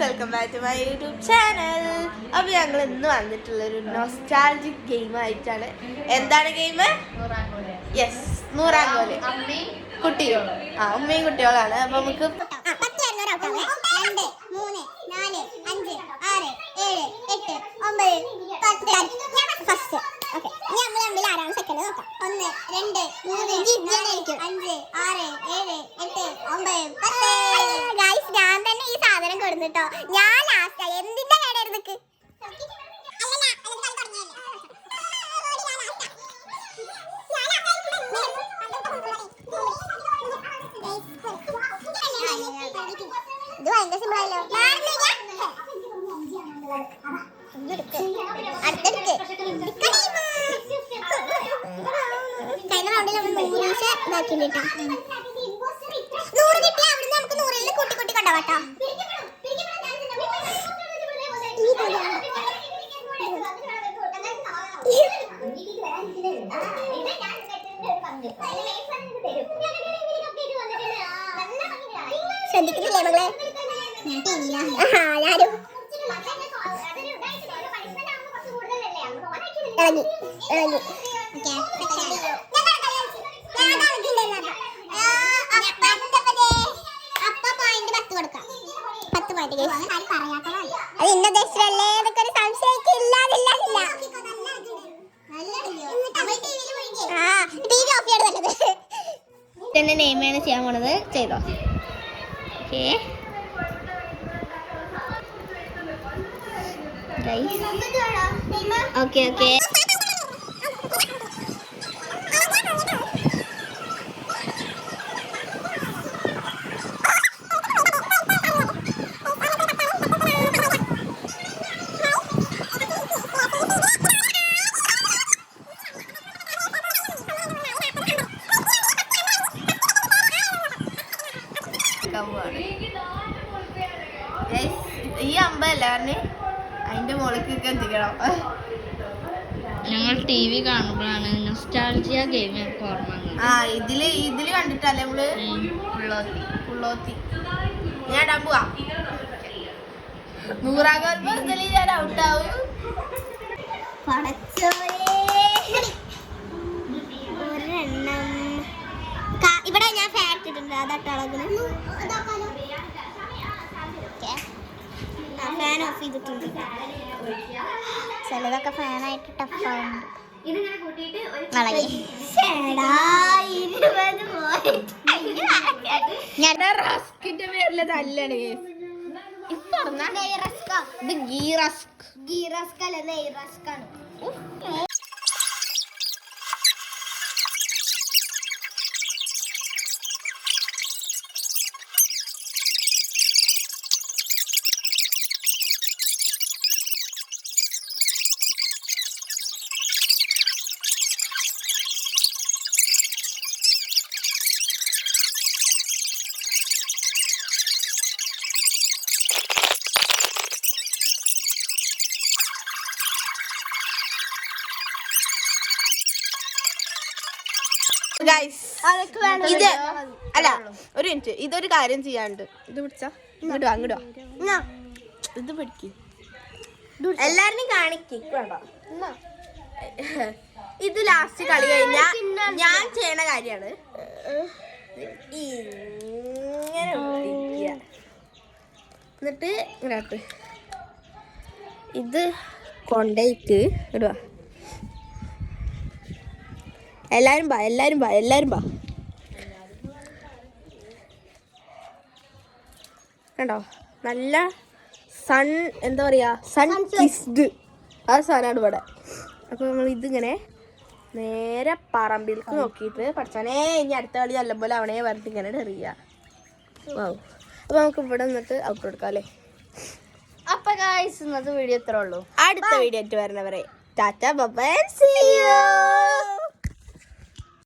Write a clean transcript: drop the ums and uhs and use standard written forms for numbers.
Welcome back to my YouTube channel. അപ്പോൾ ഞങ്ങൾ ഇന്ന് വന്നിട്ടുള്ളൊരു നൊസ്റ്റാൾജിക് ഗെയിം ആയിട്ടാണ്. എന്താണ് ഗെയിം? യെസ്, നൂറാങ്കോല്. കുട്ടികൾ, ഉമ്മയും കുട്ടികളാണ്. അപ്പോൾ നമുക്ക് ആരാണ് സെക്കൻഡ് നോക്കാം. 1 2 3 5 6 7 8 9 10. ഗൈസ്, ഞാൻ തന്നെ ഈ സാധനം കൊടുത്തിട്ടോ. ഞാൻ ലാസ്റ്റ് എന്തിന്റെ കേടായിരുന്നു നിക്ക്. ഇത് ഭയങ്കര സിമ്പിൾ ആയല്ലോ. അടുത്തെടുക്ക്. കഴിഞ്ഞ റൗണ്ടിൽ നമ്മൾ 100 ഇതാക്കിട്ടാ. 100 കിട്ടിയ അവിടുന്ന് നമുക്ക് 100 കൂട്ടി കൂട്ടി കൊണ്ടുപോട്ടോ. ശ്രദ്ധിക്കുന്നില്ലേ മകളെ? ഞാനും ഇളകി തന്നെ നെയ്മാണ് ചെയ്യാൻ പോണത്. ചെയ്തോ. Okay okay okay. ഈ അമ്പല്ലാറിന് അതിന്റെ മുകളിലേക്ക് എത്തിക്കണം. ഞങ്ങൾ TV കാണുമ്പോഴാണ് നൊസ്റ്റാൾജിയ ഗെയിം ഓർമ്മ. ഇതില് കണ്ടിട്ടല്ലേ നമ്മള് പുള്ളോത്തി. ഞാൻ ഇടാൻ പോവാ. 100 ഞാൻ ഔട്ടാവും. ഇവിടെ ഞാൻ ഫാക്ട് ഇട്ടിട്ടുണ്ട്. അതട്ടളകിന് ഫാൻ ഓഫ് ചെയ്തിട്ടുണ്ട്. ചിലതൊക്കെ ഫാനായിട്ട് ടഫാവുന്നുണ്ട്. റസ്കിന്റെ പേരില് തല്ലാണ്. ഇത് ഗീ റസ്ക് അല്ല, നെയ് റസ്ക് ആണ്. ഇത് അല്ല, ഒരു മിനിറ്റ്. ഇതൊരു കാര്യം ചെയ്യാണ്ട്. ഇത് പിടിച്ചാ അങ്ങോട്ട് ഇത് പിടിക്ക്. എല്ലാരും കാണിക്ക്. ഇത് ലാസ്റ്റ് കളി കഴിഞ്ഞാ ഞാൻ ചെയ്യണ കാര്യമാണ്. ഇങ്ങനെ എന്നിട്ട് ഇങ്ങനെ ഇത് കൊണ്ടേക്ക് ഇടുക. എല്ലാരും ബാ കണ്ടോ? നല്ല സൺ, എന്താ പറയാ, സൺ കിസ്ഡ് ആ സാധനമാണ് ഇവിടെ. അപ്പൊ നമ്മൾ ഇതിങ്ങനെ നേരെ പറമ്പിലേക്ക് നോക്കിയിട്ട് പഠിച്ചാനേ ഇനി അടുത്ത കളി നല്ലപോലെ അവണേ പറഞ്ഞിട്ട് ഇങ്ങനെ എറിയാ. അപ്പൊ നമുക്ക് ഇവിടെ നിന്നിട്ട് ഔട്ട് കൊടുക്കാം അല്ലേ? അപ്പൊ ഗൈസ്, ഇന്നത്തെ വീഡിയോ ഇത്രേ ഉള്ളൂ. അടുത്ത വീഡിയോ ആയിട്ട് വരുന്നവരെ ടാറ്റ ബൈ, സീ യു.